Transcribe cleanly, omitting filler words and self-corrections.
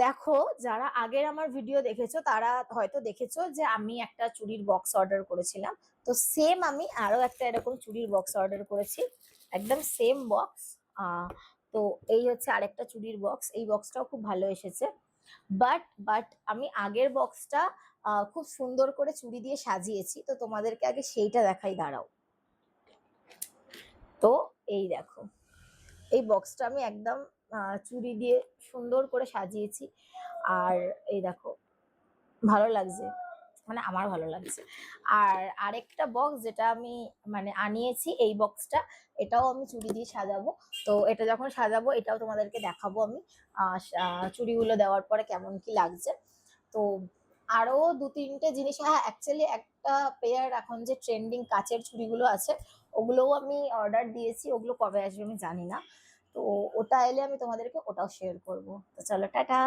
দেখো, যারা আগের আমার ভিডিও দেখেছো তারা হয়তো দেখেছো যে আমি একটা চুড়ির বক্স অর্ডার করেছিলাম। তো সেম আমি আরো একটা এরকম চুড়ির বক্স অর্ডার করেছি, একদম সেম বক্স। তো এই হচ্ছে আরেকটা চুড়ির বক্স, এই বক্সটাও খুব ভালো এসেছে। বাট আমি আগের বক্সটা খুব সুন্দর করে চুড়ি দিয়ে সাজিয়েছি, তো তোমাদেরকে আগে সেইটা দেখাই, দাঁড়াও। তো এই দেখো, এই বক্সটা আমি একদম চুড়ি দিয়ে সুন্দর করে সাজিয়েছি। আর এই দেখো, ভালো লাগছে, মানে আমার ভালো লাগছে। আর আরেকটা বক্স যেটা আমি মানে আনিয়েছি, এই বক্সটা এটাও আমি চুড়ি দিয়ে সাজাবো। তো এটা যখন সাজাবো এটাও তোমাদেরকে দেখাবো আমি চুড়িগুলো দেওয়ার পরে কেমন কি লাগছে। তো আরো দু তিনটে জিনিস, হ্যাঁ অ্যাকচুয়ালি একটা পেয়ার এখন যে ট্রেন্ডিং কাচের চুড়িগুলো আছে ওগুলোও আমি অর্ডার দিয়েছি, ওগুলো কবে আসবে আমি জানি না। তো ওটা এলে আমি তোমাদেরকে ওটাও শেয়ার করবো। তো চলো, টাটা।